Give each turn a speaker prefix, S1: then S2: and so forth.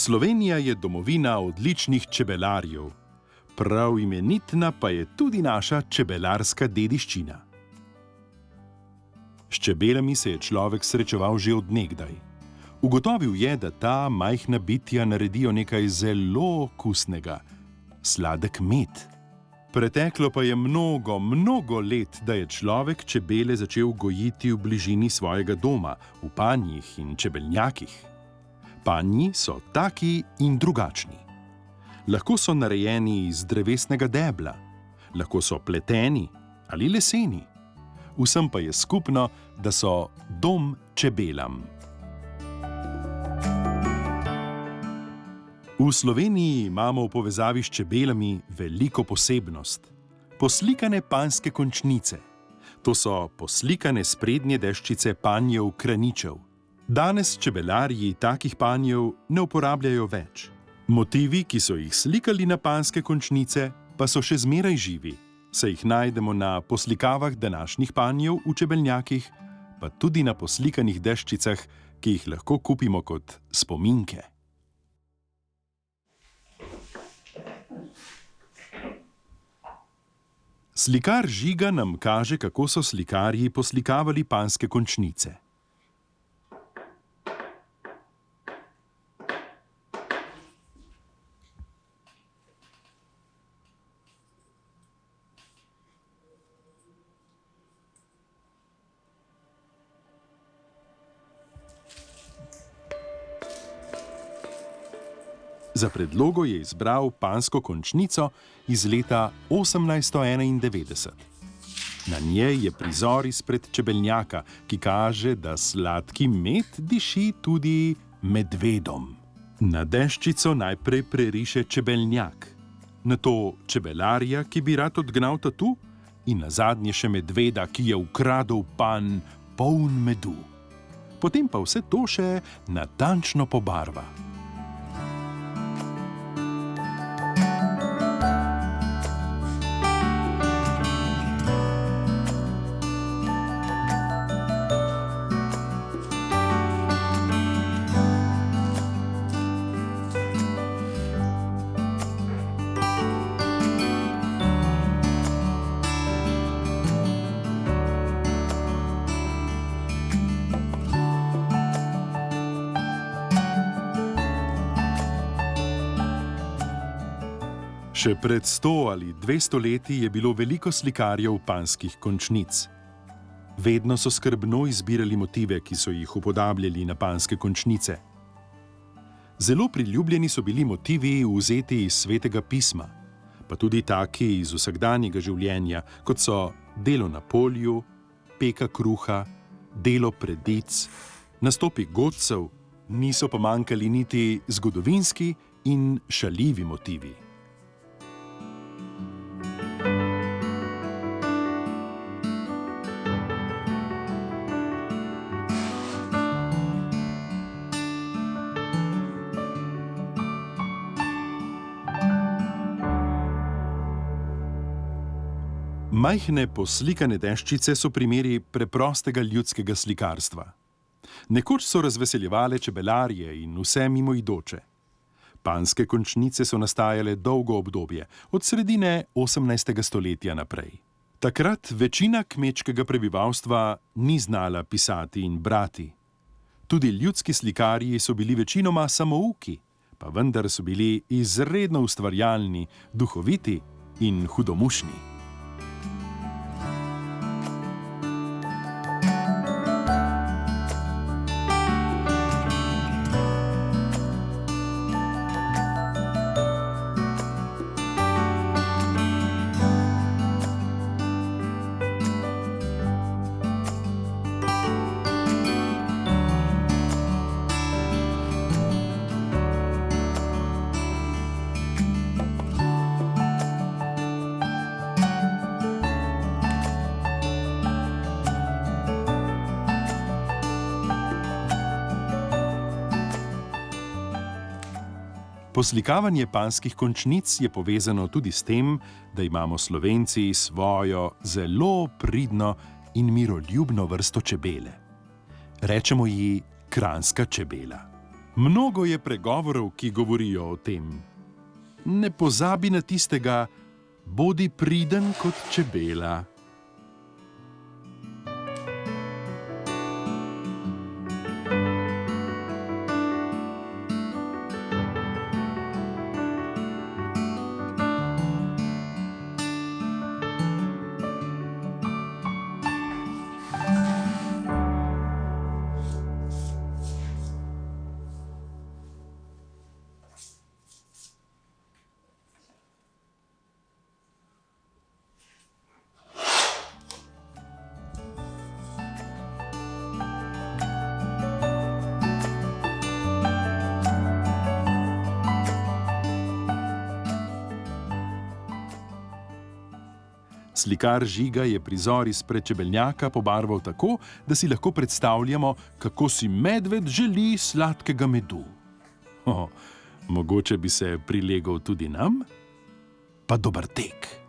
S1: Slovenija je domovina odličnih čebelarjev. Prav imenitna pa je tudi naša čebelarska dediščina. S čebelami se je človek srečeval že od nekdaj. Ugotovil je, da ta majhna bitja naredijo nekaj zelo okusnega – sladek med. Preteklo pa je mnogo let, da je človek čebele začel gojiti v bližini svojega doma, v panjih in čebelnjakih. Panji so taki in drugačni. Lahko so narejeni iz drevesnega debla, lahko so pleteni ali leseni. Vsem pa je skupno, da so dom čebelam. V Sloveniji imamo v povezavi s čebelami veliko posebnost. Poslikane panjske končnice. To so poslikane sprednje deščice panjev kraničev. Danes čebelarji takih panjev ne uporabljajo več. Motivi, ki so jih slikali na panjske končnice, pa so še zmeraj živi, saj jih najdemo na poslikavah današnjih panjev v čebelnjakih, pa tudi na poslikanih deščicah, ki jih lahko kupimo kot spominke. Slikar Žiga nam kaže, kako so slikarji poslikavali panjske končnice. Za predlogo je izbral panjsko končnico iz leta 1891. Na njej je prizor izpred čebelnjaka, ki kaže, da sladki med diši tudi medvedom. Na deščico najprej preriše čebelnjak, nato čebelarja, ki bi rad odgnal tatu, in nazadnje še medveda, ki je ukradel panj poln medu. Potem pa vse to še natančno pobarva. Še pred 100 ali 200 leti je bilo veliko slikarjev panjskih končnic. Vedno so skrbno izbirali motive, ki so jih upodabljali na panjske končnice. Zelo priljubljeni so bili motivi vzeti iz Svetega pisma, pa tudi taki iz vsakdanjega življenja, kot so delo na polju, peka kruha, delo predic, nastopi godcev, niso pa manjkali niti zgodovinski in šaljivi motivi. Majhne poslikane deščice so primeri preprostega ljudskega slikarstva. Nekoč so razveseljevale čebelarje in vse mimoidoče. Panjske končnice so nastajale dolgo obdobje, od sredine 18. stoletja naprej. Takrat večina kmečkega prebivalstva ni znala pisati in brati. Tudi ljudski slikarji so bili večinoma samouki, pa vendar so bili izredno ustvarjalni, duhoviti in hudomušni. Poslikavanje panjskih končnic je povezano tudi s tem, da imamo Slovenci svojo zelo pridno in miroljubno vrsto čebele. Rečemo ji kranjska čebela. Mnogo je pregovorov, ki govorijo o tem. Ne pozabi na tistega, bodi priden kot čebela. Slikar Žiga je prizor izpred čebelnjaka pobarval tako, da si lahko predstavljamo, kako si medved želi sladkega medu. Mogoče bi se prilegel tudi nam? Pa dober tek!